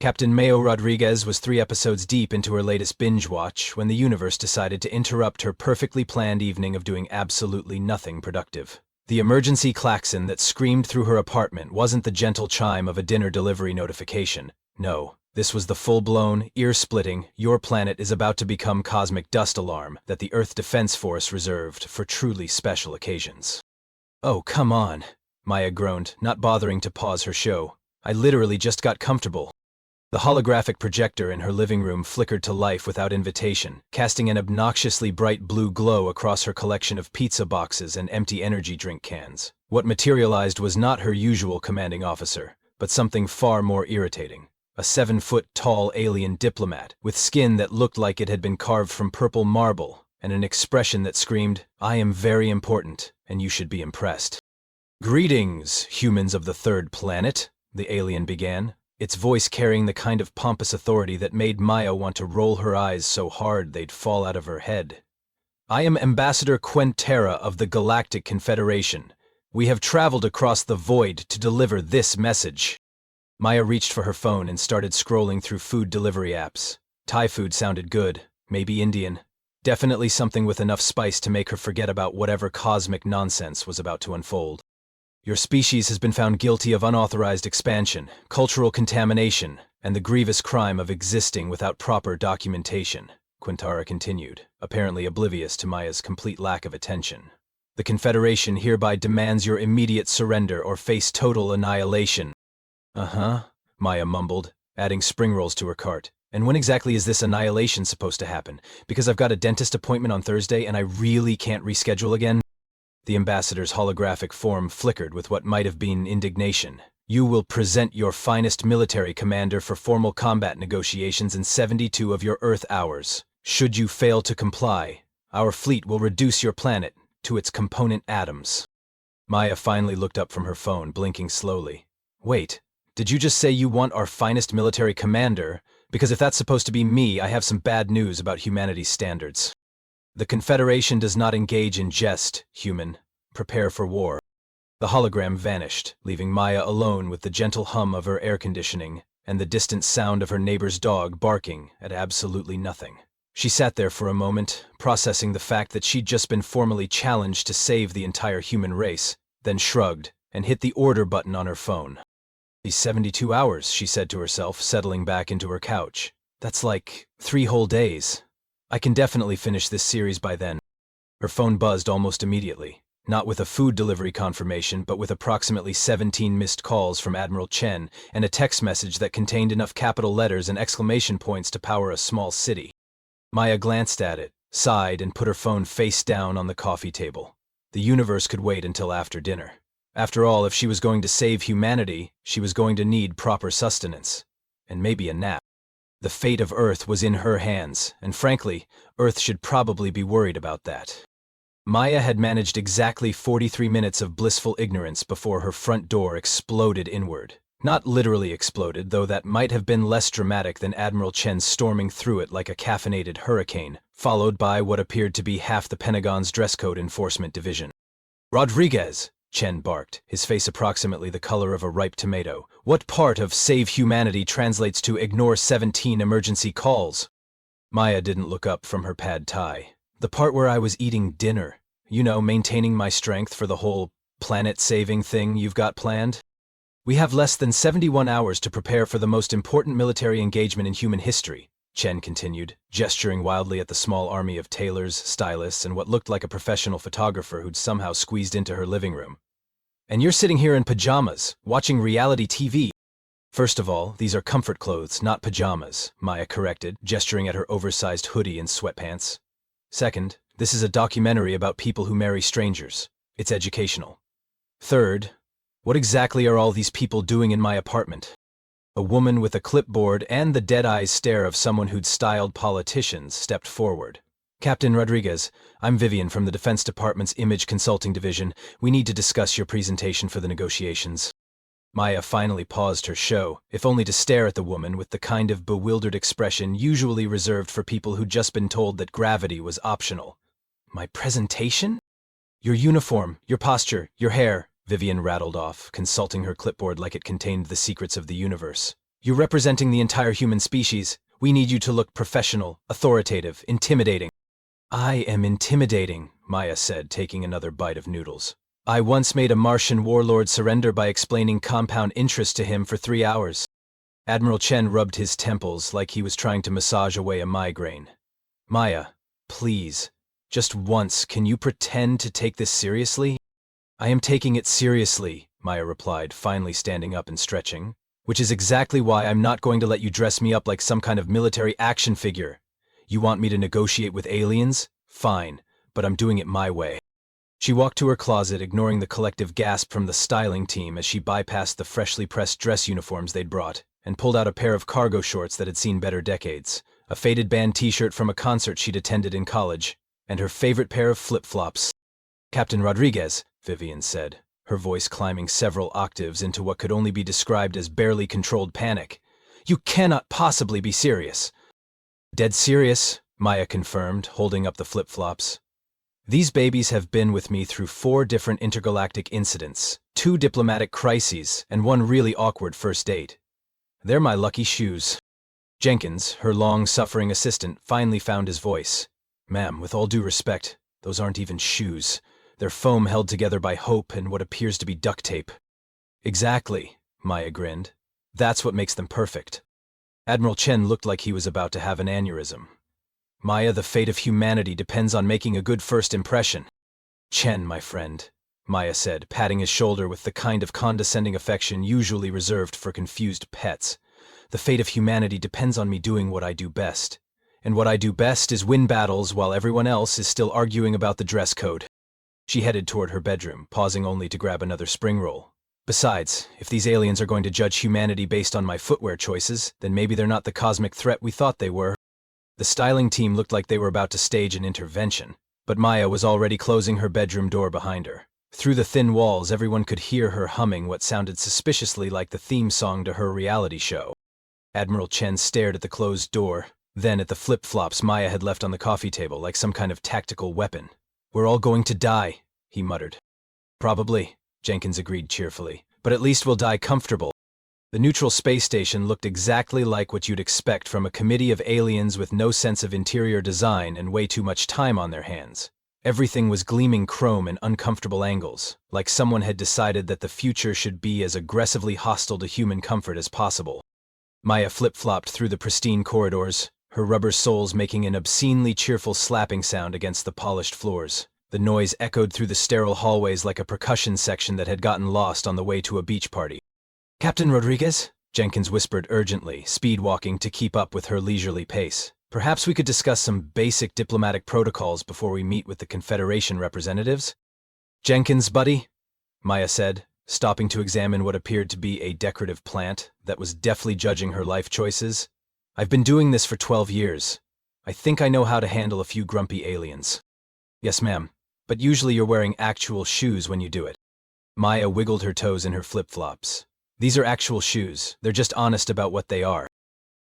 Captain Mayo Rodriguez was 3 episodes deep into her latest binge watch when the universe decided to interrupt her perfectly planned evening of doing absolutely nothing productive. The emergency klaxon that screamed through her apartment wasn't the gentle chime of a dinner delivery notification. No, this was the full-blown, ear-splitting, your planet is about to become cosmic dust alarm that the Earth Defense Force reserved for truly special occasions. "Oh, come on," Maya groaned, not bothering to pause her show. "I literally just got comfortable." The holographic projector in her living room flickered to life without invitation, casting an obnoxiously bright blue glow across her collection of pizza boxes and empty energy drink cans. What materialized was not her usual commanding officer, but something far more irritating. A 7-foot-tall alien diplomat, with skin that looked like it had been carved from purple marble, and an expression that screamed, "I am very important, and you should be impressed." "Greetings, humans of the third planet," the alien began, its voice carrying the kind of pompous authority that made Maya want to roll her eyes so hard they'd fall out of her head. "I am Ambassador Quentera of the Galactic Confederation. We have traveled across the void to deliver this message." Maya reached for her phone and started scrolling through food delivery apps. Thai food sounded good, maybe Indian. Definitely something with enough spice to make her forget about whatever cosmic nonsense was about to unfold. "Your species has been found guilty of unauthorized expansion, cultural contamination, and the grievous crime of existing without proper documentation," Quintara continued, apparently oblivious to Maya's complete lack of attention. "The Confederation hereby demands your immediate surrender or face total annihilation." "Uh-huh," Maya mumbled, adding spring rolls to her cart. "And when exactly is this annihilation supposed to happen? Because I've got a dentist appointment on Thursday and I really can't reschedule again?" The ambassador's holographic form flickered with what might have been indignation. "You will present your finest military commander for formal combat negotiations in 72 of your Earth hours. Should you fail to comply, our fleet will reduce your planet to its component atoms." Maya finally looked up from her phone, blinking slowly. "Wait, did you just say you want our finest military commander? Because if that's supposed to be me, I have some bad news about humanity's standards. The Confederation does not engage in jest, human. Prepare for war." The hologram vanished, leaving Maya alone with the gentle hum of her air conditioning and the distant sound of her neighbor's dog barking at absolutely nothing. She sat there for a moment, processing the fact that she'd just been formally challenged to save the entire human race, then shrugged and hit the order button on her phone. "These 72 hours, she said to herself, settling back into her couch. "That's like 3 whole days. I can definitely finish this series by then." Her phone buzzed almost immediately, not with a food delivery confirmation, but with approximately 17 missed calls from Admiral Chen and a text message that contained enough capital letters and exclamation points to power a small city. Maya glanced at it, sighed, and put her phone face down on the coffee table. The universe could wait until after dinner. After all, if she was going to save humanity, she was going to need proper sustenance, and maybe a nap. The fate of Earth was in her hands, and frankly, Earth should probably be worried about that. Maya had managed exactly 43 minutes of blissful ignorance before her front door exploded inward. Not literally exploded, though that might have been less dramatic than Admiral Chen storming through it like a caffeinated hurricane, followed by what appeared to be half the Pentagon's dress code enforcement division. "Rodriguez!" Chen barked, his face approximately the color of a ripe tomato. "What part of save humanity translates to ignore 17 emergency calls?" Maya didn't look up from her pad thai. "The part where I was eating dinner. You know, maintaining my strength for the whole planet-saving thing you've got planned. We have less than 71 hours to prepare for the most important military engagement in human history," Chen continued, gesturing wildly at the small army of tailors, stylists, and what looked like a professional photographer who'd somehow squeezed into her living room. "And you're sitting here in pajamas, watching reality TV." "First of all, these are comfort clothes, not pajamas," Maya corrected, gesturing at her oversized hoodie and sweatpants. "Second, this is a documentary about people who marry strangers. It's educational. Third, what exactly are all these people doing in my apartment?" A woman with a clipboard and the dead-eyed stare of someone who'd styled politicians stepped forward. "Captain Rodriguez, I'm Vivian from the Defense Department's Image Consulting Division. We need to discuss your presentation for the negotiations." Maya finally paused her show, if only to stare at the woman with the kind of bewildered expression usually reserved for people who'd just been told that gravity was optional. "My presentation?" "Your uniform, your posture, your hair," Vivian rattled off, consulting her clipboard like it contained the secrets of the universe. You're representing the entire human species. We need you to look professional, authoritative, intimidating. I am intimidating, Maya said, taking another bite of noodles. I once made a Martian warlord surrender by explaining compound interest to him for 3 hours. Admiral Chen rubbed his temples like he was trying to massage away a migraine. Maya, please, just once, can you pretend to take this seriously? I am taking it seriously, Maya replied, finally standing up and stretching. Which is exactly why I'm not going to let you dress me up like some kind of military action figure. You want me to negotiate with aliens? Fine, but I'm doing it my way. She walked to her closet, ignoring the collective gasp from the styling team as she bypassed the freshly pressed dress uniforms they'd brought, and pulled out a pair of cargo shorts that had seen better decades, a faded band t-shirt from a concert she'd attended in college, and her favorite pair of flip-flops. Captain Rodriguez, Vivian said, her voice climbing several octaves into what could only be described as barely controlled panic. You cannot possibly be serious. Dead serious, Maya confirmed, holding up the flip-flops. These babies have been with me through 4 different intergalactic incidents, 2 diplomatic crises, and 1 really awkward first date. They're my lucky shoes. Jenkins, her long-suffering assistant, finally found his voice. Ma'am, with all due respect, those aren't even shoes. They're foam held together by hope and what appears to be duct tape. Exactly, Maya grinned. That's what makes them perfect. Admiral Chen looked like he was about to have an aneurysm. Maya, the fate of humanity depends on making a good first impression. Chen, my friend, Maya said, patting his shoulder with the kind of condescending affection usually reserved for confused pets. The fate of humanity depends on me doing what I do best. And what I do best is win battles while everyone else is still arguing about the dress code. She headed toward her bedroom, pausing only to grab another spring roll. Besides, if these aliens are going to judge humanity based on my footwear choices, then maybe they're not the cosmic threat we thought they were. The styling team looked like they were about to stage an intervention, but Maya was already closing her bedroom door behind her. Through the thin walls, everyone could hear her humming what sounded suspiciously like the theme song to her reality show. Admiral Chen stared at the closed door, then at the flip-flops Maya had left on the coffee table like some kind of tactical weapon. We're all going to die, he muttered. Probably, Jenkins agreed cheerfully, but at least we'll die comfortable. The neutral space station looked exactly like what you'd expect from a committee of aliens with no sense of interior design and way too much time on their hands. Everything was gleaming chrome and uncomfortable angles, like someone had decided that the future should be as aggressively hostile to human comfort as possible. Maya flip-flopped through the pristine corridors, her rubber soles making an obscenely cheerful slapping sound against the polished floors. The noise echoed through the sterile hallways like a percussion section that had gotten lost on the way to a beach party. Captain Rodriguez? Jenkins whispered urgently, speed-walking to keep up with her leisurely pace. Perhaps we could discuss some basic diplomatic protocols before we meet with the Confederation representatives? Jenkins, buddy, Maya said, stopping to examine what appeared to be a decorative plant that was deftly judging her life choices. I've been doing this for 12 years. I think I know how to handle a few grumpy aliens. Yes, ma'am, but usually you're wearing actual shoes when you do it. Maya wiggled her toes in her flip-flops. These are actual shoes. They're just honest about what they are.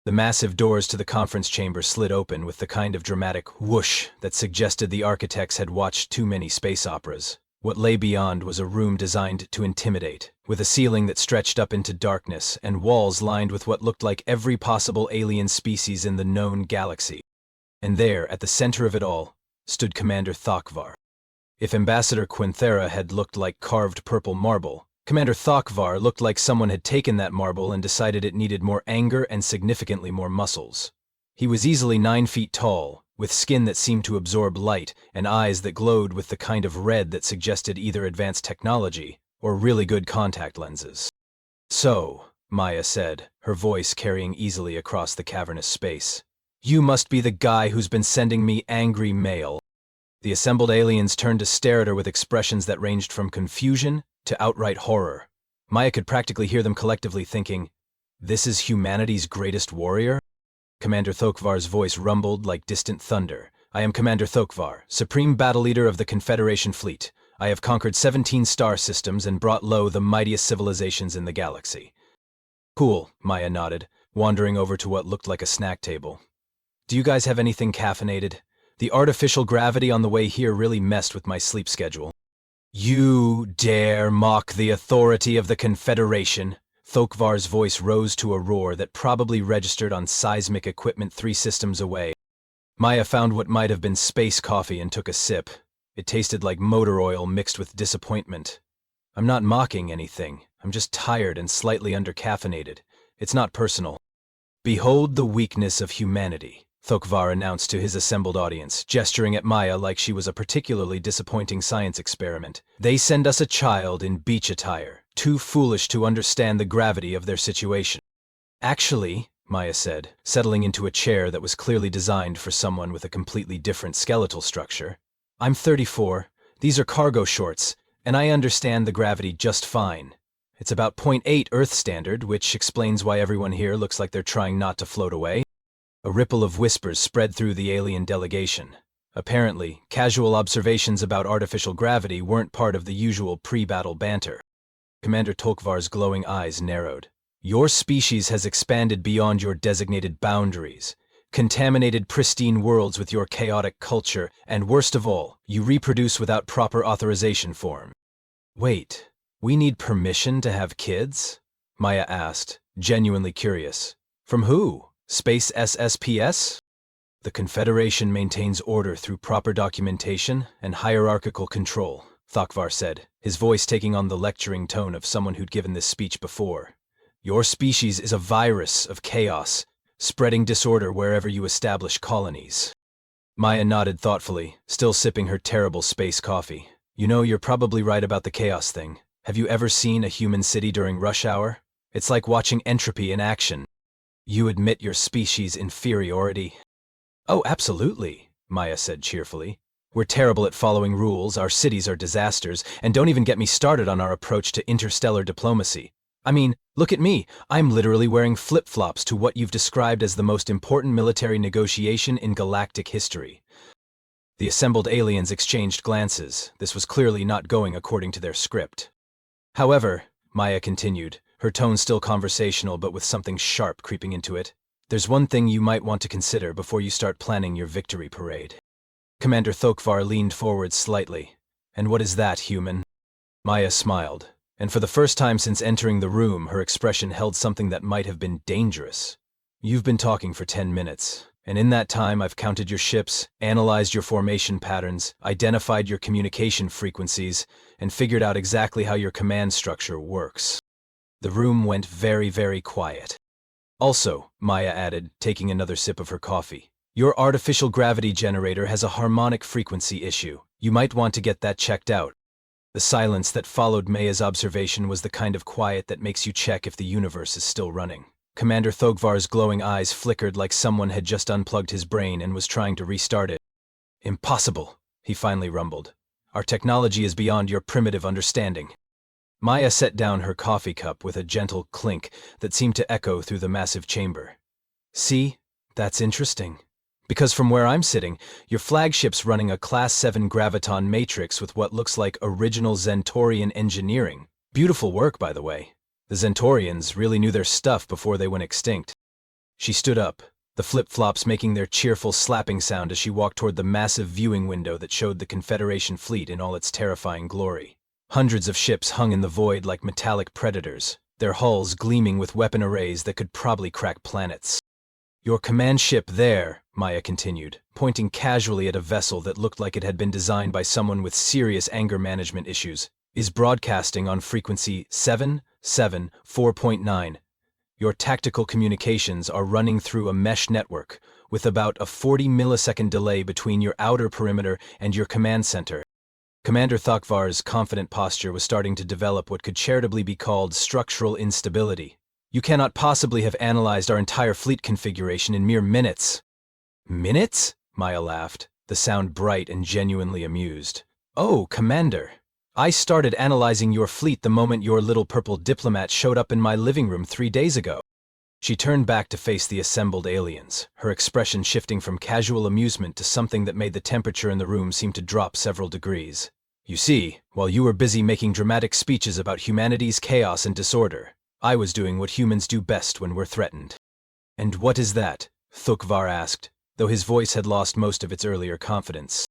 The massive doors to the conference chamber slid open with the kind of dramatic whoosh that suggested the architects had watched too many space operas. What lay beyond was a room designed to intimidate, with a ceiling that stretched up into darkness and walls lined with what looked like every possible alien species in the known galaxy. And there, at the center of it all, stood Commander Thokvar. If Ambassador Quinthera had looked like carved purple marble, Commander Thokvar looked like someone had taken that marble and decided it needed more anger and significantly more muscles. He was easily 9 feet tall, with skin that seemed to absorb light and eyes that glowed with the kind of red that suggested either advanced technology or really good contact lenses. So, Maya said, her voice carrying easily across the cavernous space, you must be the guy who's been sending me angry mail. The assembled aliens turned to stare at her with expressions that ranged from confusion to outright horror. Maya could practically hear them collectively thinking, this is humanity's greatest warrior? Commander Thokvar's voice rumbled like distant thunder. I am Commander Thokvar, Supreme Battle Leader of the Confederation Fleet. I have conquered 17 star systems and brought low the mightiest civilizations in the galaxy. Cool, Maya nodded, wandering over to what looked like a snack table. Do you guys have anything caffeinated? The artificial gravity on the way here really messed with my sleep schedule. You dare mock the authority of the Confederation? Thokvar's voice rose to a roar that probably registered on seismic equipment 3 systems away. Maya found what might have been space coffee and took a sip. It tasted like motor oil mixed with disappointment. I'm not mocking anything. I'm just tired and slightly undercaffeinated. It's not personal. Behold the weakness of humanity, Thokvar announced to his assembled audience, gesturing at Maya like she was a particularly disappointing science experiment. They send us a child in beach attire, too foolish to understand the gravity of their situation. Actually, Maya said, settling into a chair that was clearly designed for someone with a completely different skeletal structure. I'm 34, these are cargo shorts, and I understand the gravity just fine. It's about 0.8 Earth standard, which explains why everyone here looks like they're trying not to float away. A ripple of whispers spread through the alien delegation. Apparently, casual observations about artificial gravity weren't part of the usual pre-battle banter. Commander Thokvar's glowing eyes narrowed. Your species has expanded beyond your designated boundaries, contaminated pristine worlds with your chaotic culture, and worst of all, you reproduce without proper authorization form. Wait, we need permission to have kids? Maya asked, genuinely curious. From who? Space SSPS? The Confederation maintains order through proper documentation and hierarchical control, Thokvar said, his voice taking on the lecturing tone of someone who'd given this speech before. Your species is a virus of chaos, spreading disorder wherever you establish colonies. Maya nodded thoughtfully, still sipping her terrible space coffee. You know, you're probably right about the chaos thing. Have you ever seen a human city during rush hour? It's like watching entropy in action. You admit your species' inferiority? Oh, absolutely, Maya said cheerfully. We're terrible at following rules, our cities are disasters, and don't even get me started on our approach to interstellar diplomacy. I mean, look at me. I'm literally wearing flip-flops to what you've described as the most important military negotiation in galactic history. The assembled aliens exchanged glances. This was clearly not going according to their script. However, Maya continued, her tone still conversational but with something sharp creeping into it, there's one thing you might want to consider before you start planning your victory parade. Commander Thokvar leaned forward slightly. And what is that, human? Maya smiled, and for the first time since entering the room, her expression held something that might have been dangerous. You've been talking for 10 minutes, and in that time I've counted your ships, analyzed your formation patterns, identified your communication frequencies, and figured out exactly how your command structure works. The room went very, very quiet. Also, Maya added, taking another sip of her coffee, your artificial gravity generator has a harmonic frequency issue. You might want to get that checked out. The silence that followed Maya's observation was the kind of quiet that makes you check if the universe is still running. Commander Thokvar's glowing eyes flickered like someone had just unplugged his brain and was trying to restart it. Impossible, he finally rumbled. Our technology is beyond your primitive understanding. Maya set down her coffee cup with a gentle clink that seemed to echo through the massive chamber. See, that's interesting. Because from where I'm sitting, your flagship's running a Class 7 graviton matrix with what looks like original Zentorian engineering. Beautiful work, by the way. The Zentorians really knew their stuff before they went extinct. She stood up, the flip-flops making their cheerful slapping sound as she walked toward the massive viewing window that showed the Confederation fleet in all its terrifying glory. Hundreds of ships hung in the void like metallic predators, their hulls gleaming with weapon arrays that could probably crack planets. Your command ship there, Maya continued, pointing casually at a vessel that looked like it had been designed by someone with serious anger management issues, is broadcasting on frequency 774.9. Your tactical communications are running through a mesh network, with about a 40-millisecond delay between your outer perimeter and your command center. Commander Thokvar's confident posture was starting to develop what could charitably be called structural instability. You cannot possibly have analyzed our entire fleet configuration in mere minutes. Minutes? Maya laughed, the sound bright and genuinely amused. Oh, Commander. I started analyzing your fleet the moment your little purple diplomat showed up in my living room 3 days ago. She turned back to face the assembled aliens, her expression shifting from casual amusement to something that made the temperature in the room seem to drop several degrees. You see, while you were busy making dramatic speeches about humanity's chaos and disorder, I was doing what humans do best when we're threatened. And what is that? Thokvar asked, though his voice had lost most of its earlier confidence.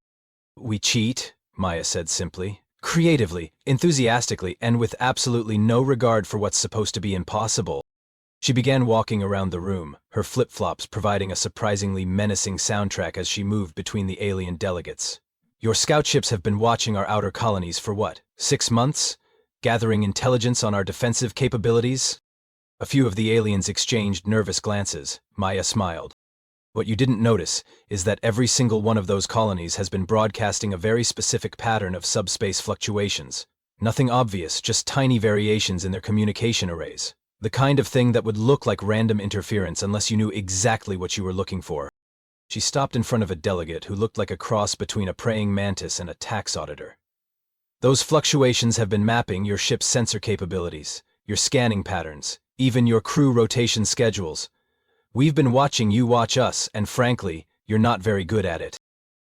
We cheat, Maya said simply. Creatively, enthusiastically, and with absolutely no regard for what's supposed to be impossible. She began walking around the room, her flip-flops providing a surprisingly menacing soundtrack as she moved between the alien delegates. Your scout ships have been watching our outer colonies for what, 6 months? Gathering intelligence on our defensive capabilities? A few of the aliens exchanged nervous glances. Maya smiled. What you didn't notice is that every single one of those colonies has been broadcasting a very specific pattern of subspace fluctuations. Nothing obvious, just tiny variations in their communication arrays. The kind of thing that would look like random interference unless you knew exactly what you were looking for. She stopped in front of a delegate who looked like a cross between a praying mantis and a tax auditor. Those fluctuations have been mapping your ship's sensor capabilities, your scanning patterns, even your crew rotation schedules. We've been watching you watch us, and frankly, you're not very good at it.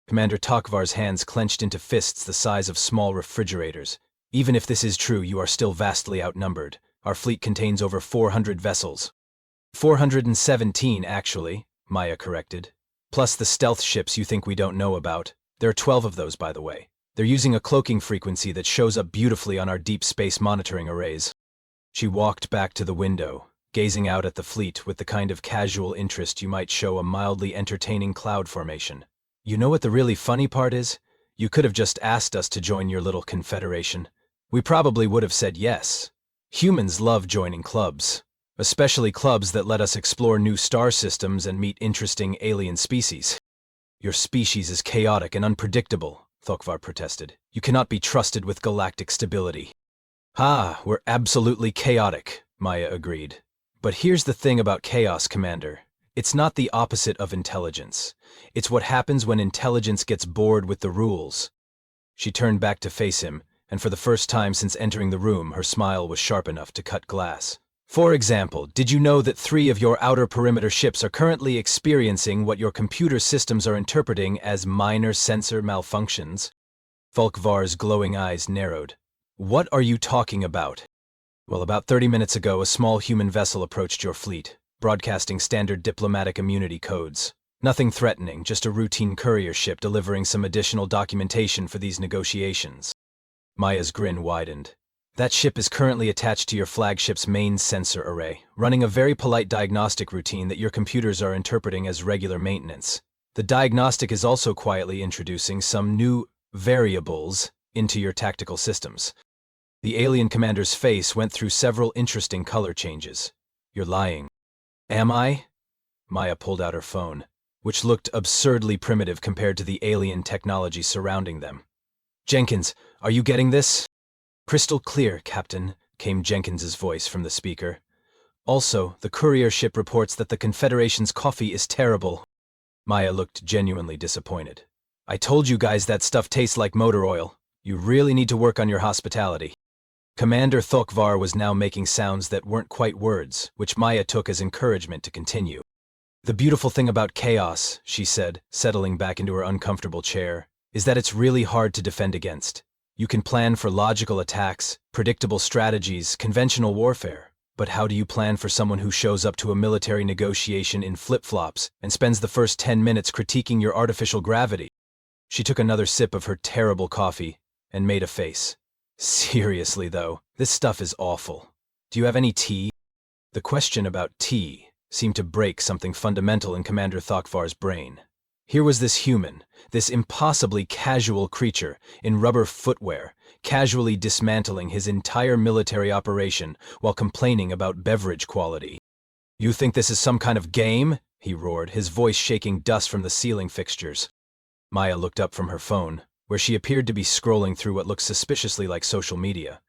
Commander Tokvar's hands clenched into fists the size of small refrigerators. Even if this is true, you are still vastly outnumbered. Our fleet contains over 400 vessels. 417, actually, Maya corrected. Plus the stealth ships you think we don't know about. There are 12 of those, by the way. They're using a cloaking frequency that shows up beautifully on our deep space monitoring arrays. She walked back to the window, gazing out at the fleet with the kind of casual interest you might show a mildly entertaining cloud formation. You know what the really funny part is? You could have just asked us to join your little confederation. We probably would have said yes. Humans love joining clubs, especially clubs that let us explore new star systems and meet interesting alien species. Your species is chaotic and unpredictable, Thokvar protested. You cannot be trusted with galactic stability. Ah, we're absolutely chaotic, Maya agreed. But here's the thing about chaos, Commander. It's not the opposite of intelligence. It's what happens when intelligence gets bored with the rules. She turned back to face him, and for the first time since entering the room, her smile was sharp enough to cut glass. For example, did you know that 3 of your outer perimeter ships are currently experiencing what your computer systems are interpreting as minor sensor malfunctions? Folkvar's glowing eyes narrowed. What are you talking about? Well, about 30 minutes ago, a small human vessel approached your fleet, broadcasting standard diplomatic immunity codes. Nothing threatening, just a routine courier ship delivering some additional documentation for these negotiations. Maya's grin widened. That ship is currently attached to your flagship's main sensor array, running a very polite diagnostic routine that your computers are interpreting as regular maintenance. The diagnostic is also quietly introducing some new variables into your tactical systems. The alien commander's face went through several interesting color changes. You're lying. Am I? Maya pulled out her phone, which looked absurdly primitive compared to the alien technology surrounding them. Jenkins, are you getting this? Crystal clear, Captain, came Jenkins's voice from the speaker. Also, the courier ship reports that the Confederation's coffee is terrible. Maya looked genuinely disappointed. I told you guys that stuff tastes like motor oil. You really need to work on your hospitality. Commander Thokvar was now making sounds that weren't quite words, which Maya took as encouragement to continue. The beautiful thing about chaos, she said, settling back into her uncomfortable chair, is that it's really hard to defend against. You can plan for logical attacks, predictable strategies, conventional warfare. But how do you plan for someone who shows up to a military negotiation in flip-flops and spends the first 10 minutes critiquing your artificial gravity? She took another sip of her terrible coffee and made a face. Seriously, though, this stuff is awful. Do you have any tea? The question about tea seemed to break something fundamental in Commander Thokvar's brain. Here was this human, this impossibly casual creature in rubber footwear, casually dismantling his entire military operation while complaining about beverage quality. You think this is some kind of game? He roared, his voice shaking dust from the ceiling fixtures. Maya looked up from her phone, where she appeared to be scrolling through what looked suspiciously like social media.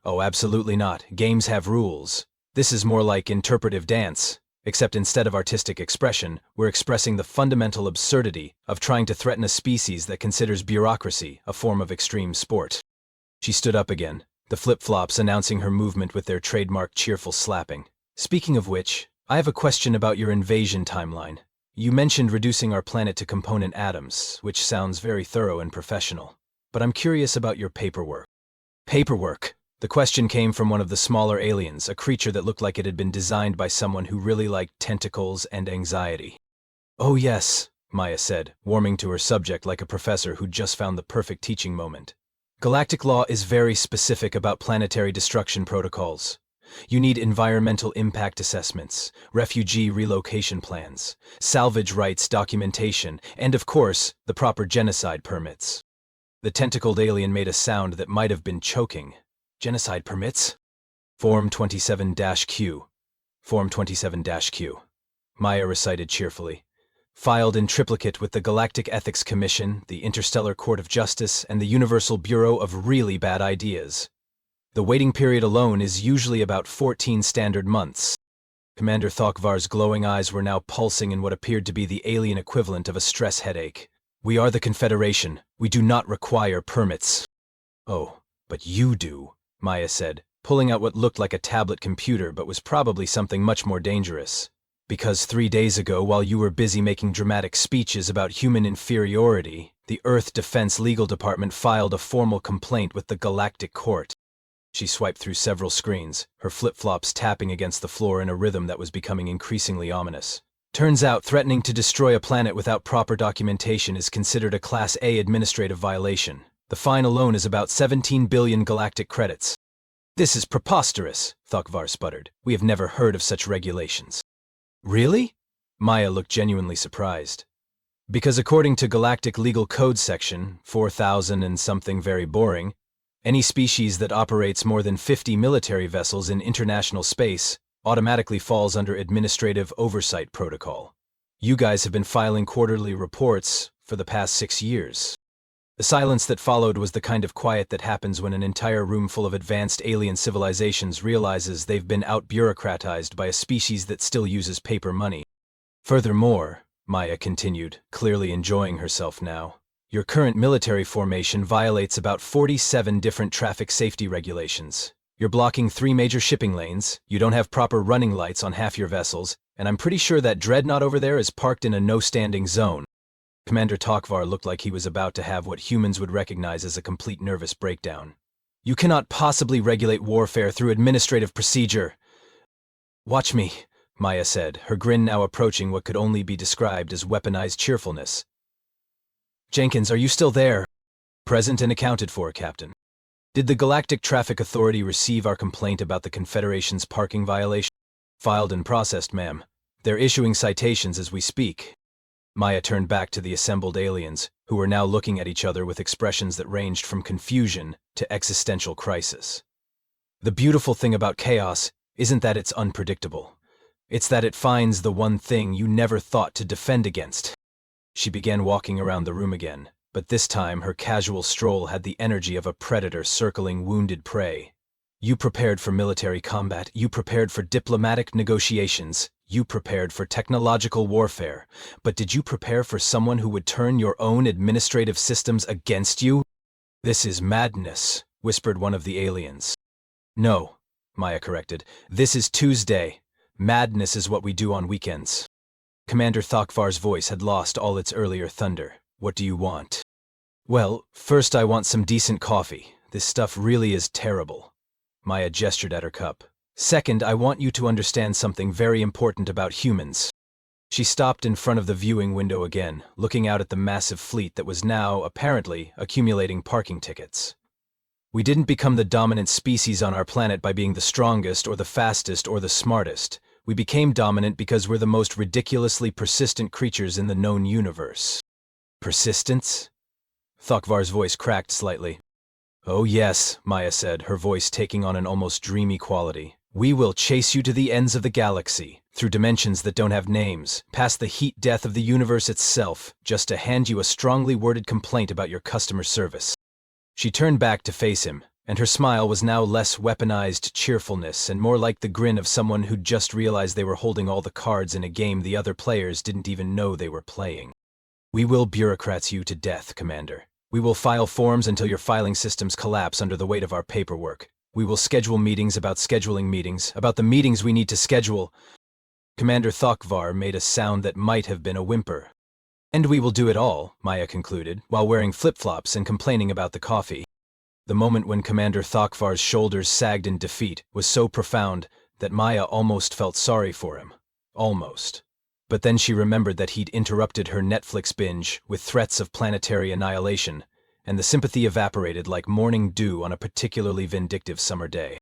Oh, absolutely not. Games have rules. This is more like interpretive dance. Except instead of artistic expression, we're expressing the fundamental absurdity of trying to threaten a species that considers bureaucracy a form of extreme sport. She stood up again, the flip-flops announcing her movement with their trademark cheerful slapping. Speaking of which, I have a question about your invasion timeline. You mentioned reducing our planet to component atoms, which sounds very thorough and professional. But I'm curious about your paperwork. Paperwork? The question came from one of the smaller aliens, a creature that looked like it had been designed by someone who really liked tentacles and anxiety. Oh yes, Maya said, warming to her subject like a professor who'd just found the perfect teaching moment. Galactic law is very specific about planetary destruction protocols. You need environmental impact assessments, refugee relocation plans, salvage rights documentation, and of course, the proper genocide permits. The tentacled alien made a sound that might have been choking. Genocide permits? Form 27-Q. Form 27-Q. Maya recited cheerfully. Filed in triplicate with the Galactic Ethics Commission, the Interstellar Court of Justice, and the Universal Bureau of Really Bad Ideas. The waiting period alone is usually about 14 standard months. Commander Thokvar's glowing eyes were now pulsing in what appeared to be the alien equivalent of a stress headache. We are the Confederation. We do not require permits. Oh, but you do, Maya said, pulling out what looked like a tablet computer but was probably something much more dangerous. Because 3 days ago, while you were busy making dramatic speeches about human inferiority, the Earth Defense Legal Department filed a formal complaint with the Galactic Court. She swiped through several screens, her flip-flops tapping against the floor in a rhythm that was becoming increasingly ominous. Turns out, threatening to destroy a planet without proper documentation is considered a Class A administrative violation. The fine alone is about 17 billion galactic credits. This is preposterous, Thokvar sputtered. We have never heard of such regulations. Really? Maya looked genuinely surprised. Because according to Galactic Legal Code Section 4000 and something very boring, any species that operates more than 50 military vessels in international space automatically falls under Administrative Oversight Protocol. You guys have been filing quarterly reports for the past 6 years. The silence that followed was the kind of quiet that happens when an entire room full of advanced alien civilizations realizes they've been out-bureaucratized by a species that still uses paper money. Furthermore, Maya continued, clearly enjoying herself now, your current military formation violates about 47 different traffic safety regulations. You're blocking 3 major shipping lanes, you don't have proper running lights on half your vessels, and I'm pretty sure that dreadnought over there is parked in a no-standing zone. Commander Thokvar looked like he was about to have what humans would recognize as a complete nervous breakdown. You cannot possibly regulate warfare through administrative procedure. Watch me, Maya said, her grin now approaching what could only be described as weaponized cheerfulness. Jenkins, are you still there? Present and accounted for, Captain. Did the Galactic Traffic Authority receive our complaint about the Confederation's parking violation? Filed and processed, ma'am. They're issuing citations as we speak. Maya turned back to the assembled aliens, who were now looking at each other with expressions that ranged from confusion to existential crisis. The beautiful thing about chaos isn't that it's unpredictable. It's that it finds the one thing you never thought to defend against. She began walking around the room again, but this time her casual stroll had the energy of a predator circling wounded prey. You prepared for military combat, you prepared for diplomatic negotiations, you prepared for technological warfare, but did you prepare for someone who would turn your own administrative systems against you? This is madness, whispered one of the aliens. No, Maya corrected. This is Tuesday. Madness is what we do on weekends. Commander Thokvar's voice had lost all its earlier thunder. What do you want? Well, first I want some decent coffee. This stuff really is terrible. Maya gestured at her cup. Second, I want you to understand something very important about humans. She stopped in front of the viewing window again, looking out at the massive fleet that was now, apparently, accumulating parking tickets. We didn't become the dominant species on our planet by being the strongest or the fastest or the smartest. We became dominant because we're the most ridiculously persistent creatures in the known universe. Persistence? Thokvar's voice cracked slightly. Oh yes, Maya said, her voice taking on an almost dreamy quality. We will chase you to the ends of the galaxy, through dimensions that don't have names, past the heat death of the universe itself, just to hand you a strongly worded complaint about your customer service. She turned back to face him, and her smile was now less weaponized cheerfulness and more like the grin of someone who'd just realized they were holding all the cards in a game the other players didn't even know they were playing. We will bureaucrats you to death, Commander. We will file forms until your filing systems collapse under the weight of our paperwork. We will schedule meetings about scheduling meetings, about the meetings we need to schedule. Commander Thokvar made a sound that might have been a whimper. And we will do it all, Maya concluded, while wearing flip-flops and complaining about the coffee. The moment when Commander Thokvar's shoulders sagged in defeat was so profound that Maya almost felt sorry for him. Almost. But then she remembered that he'd interrupted her Netflix binge with threats of planetary annihilation, and the sympathy evaporated like morning dew on a particularly vindictive summer day.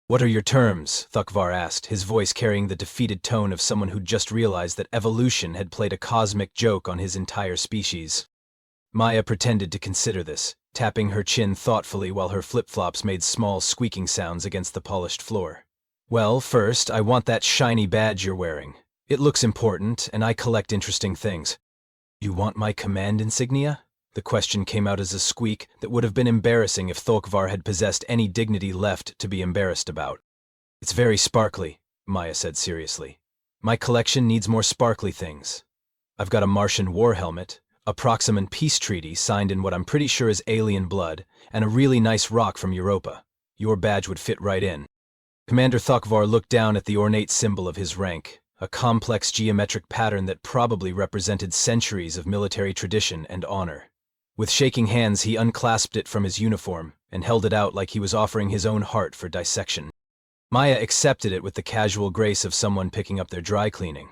"What are your terms?" Thukvar asked, his voice carrying the defeated tone of someone who'd just realized that evolution had played a cosmic joke on his entire species. Maya pretended to consider this, tapping her chin thoughtfully while her flip-flops made small squeaking sounds against the polished floor. "Well, first, I want that shiny badge you're wearing. It looks important, and I collect interesting things." "You want my command insignia?" The question came out as a squeak that would have been embarrassing if Thokvar had possessed any dignity left to be embarrassed about. "It's very sparkly," Maya said seriously. "My collection needs more sparkly things. I've got a Martian war helmet, a Proximan peace treaty signed in what I'm pretty sure is alien blood, and a really nice rock from Europa. Your badge would fit right in." Commander Thokvar looked down at the ornate symbol of his rank, a complex geometric pattern that probably represented centuries of military tradition and honor. With shaking hands, he unclasped it from his uniform and held it out like he was offering his own heart for dissection. Maya accepted it with the casual grace of someone picking up their dry cleaning.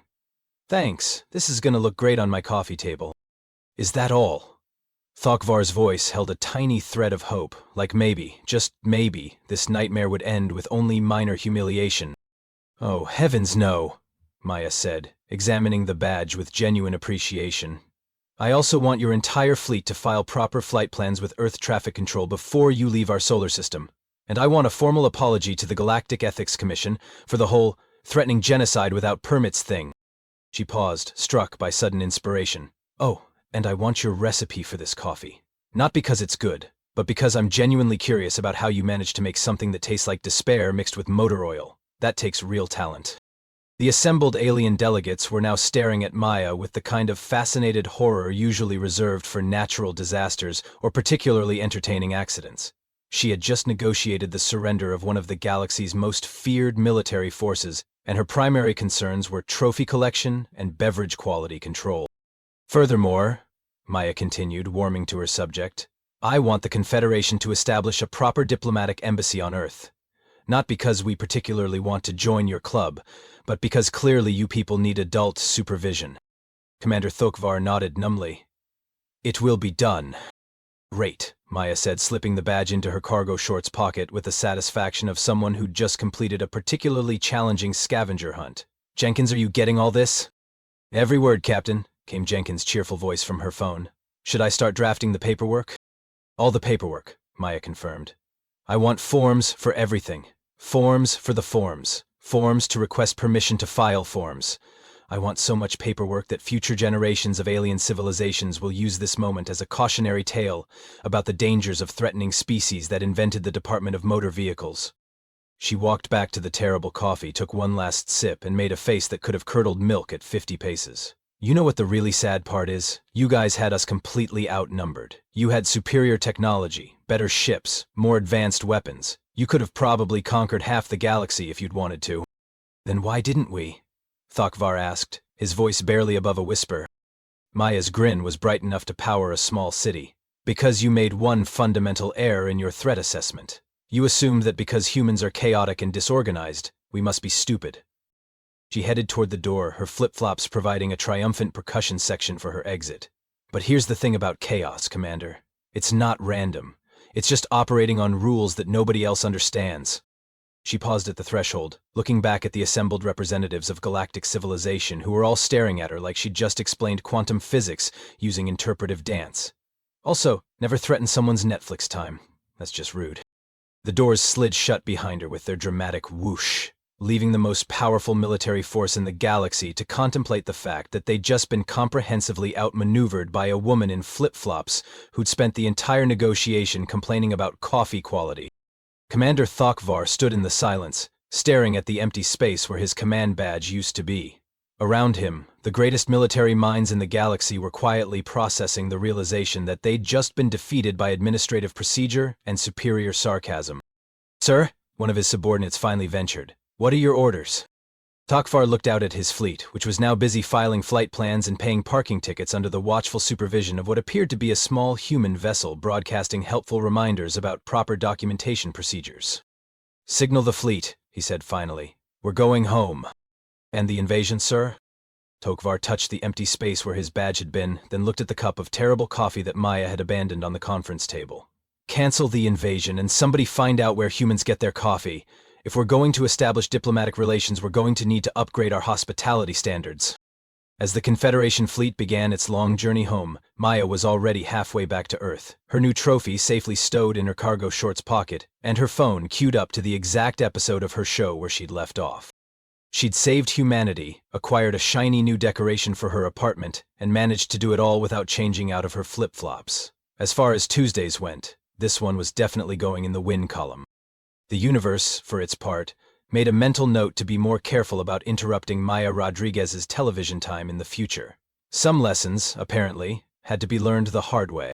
"Thanks, this is gonna look great on my coffee table." "Is that all?" Thokvar's voice held a tiny thread of hope, like maybe, just maybe, this nightmare would end with only minor humiliation. "Oh, heavens no," Maya said, examining the badge with genuine appreciation. "I also want your entire fleet to file proper flight plans with Earth Traffic Control before you leave our solar system. And I want a formal apology to the Galactic Ethics Commission for the whole threatening genocide without permits thing." She paused, struck by sudden inspiration. "Oh, and I want your recipe for this coffee. Not because it's good, but because I'm genuinely curious about how you managed to make something that tastes like despair mixed with motor oil. That takes real talent." The assembled alien delegates were now staring at Maya with the kind of fascinated horror usually reserved for natural disasters or particularly entertaining accidents. She had just negotiated the surrender of one of the galaxy's most feared military forces, and her primary concerns were trophy collection and beverage quality control. "Furthermore," Maya continued, warming to her subject, "I want the Confederation to establish a proper diplomatic embassy on Earth. Not because we particularly want to join your club, but because clearly you people need adult supervision." Commander Thokvar nodded numbly. "It will be done." "Great," Maya said, slipping the badge into her cargo shorts pocket with the satisfaction of someone who'd just completed a particularly challenging scavenger hunt. "Jenkins, are you getting all this?" "Every word, Captain," came Jenkins' cheerful voice from her phone. "Should I start drafting the paperwork?" "All the paperwork," Maya confirmed. "I want forms for everything. Forms for the forms. Forms to request permission to file forms. I want so much paperwork that future generations of alien civilizations will use this moment as a cautionary tale about the dangers of threatening species that invented the Department of Motor Vehicles." She walked back to the terrible coffee, took one last sip, and made a face that could have curdled milk at 50 paces. "You know what the really sad part is? You guys had us completely outnumbered. You had superior technology, better ships, more advanced weapons. You could have probably conquered half the galaxy if you'd wanted to." "Then why didn't we?" Thokvar asked, his voice barely above a whisper. Maya's grin was bright enough to power a small city. "Because you made one fundamental error in your threat assessment. You assumed that because humans are chaotic and disorganized, we must be stupid." She headed toward the door, her flip-flops providing a triumphant percussion section for her exit. "But here's the thing about chaos, Commander. It's not random. It's just operating on rules that nobody else understands." She paused at the threshold, looking back at the assembled representatives of galactic civilization who were all staring at her like she'd just explained quantum physics using interpretive dance. Also, never threaten someone's Netflix time. That's just rude. The doors slid shut behind her with their dramatic whoosh, leaving the most powerful military force in the galaxy to contemplate the fact that they'd just been comprehensively outmaneuvered by a woman in flip-flops who'd spent the entire negotiation complaining about coffee quality. Commander Thokvar stood in the silence, staring at the empty space where his command badge used to be. Around him, the greatest military minds in the galaxy were quietly processing the realization that they'd just been defeated by administrative procedure and superior sarcasm. "Sir," one of his subordinates finally ventured, "what are your orders?" Thokvar looked out at his fleet, which was now busy filing flight plans and paying parking tickets under the watchful supervision of what appeared to be a small human vessel broadcasting helpful reminders about proper documentation procedures. "Signal the fleet," he said finally. "We're going home." "And the invasion, sir?" Tokvar touched the empty space where his badge had been, then looked at the cup of terrible coffee that Maya had abandoned on the conference table. Cancel the invasion and somebody find out where humans get their coffee. If we're going to establish diplomatic relations, we're going to need to upgrade our hospitality standards. As the Confederation fleet began its long journey home, Maya was already halfway back to Earth, her new trophy safely stowed in her cargo shorts pocket, and her phone queued up to the exact episode of her show where she'd left off. She'd saved humanity, acquired a shiny new decoration for her apartment, and managed to do it all without changing out of her flip-flops. As far as Tuesdays went, this one was definitely going in the win column. The universe, for its part, made a mental note to be more careful about interrupting Maya Rodriguez's television time in the future. Some lessons, apparently, had to be learned the hard way.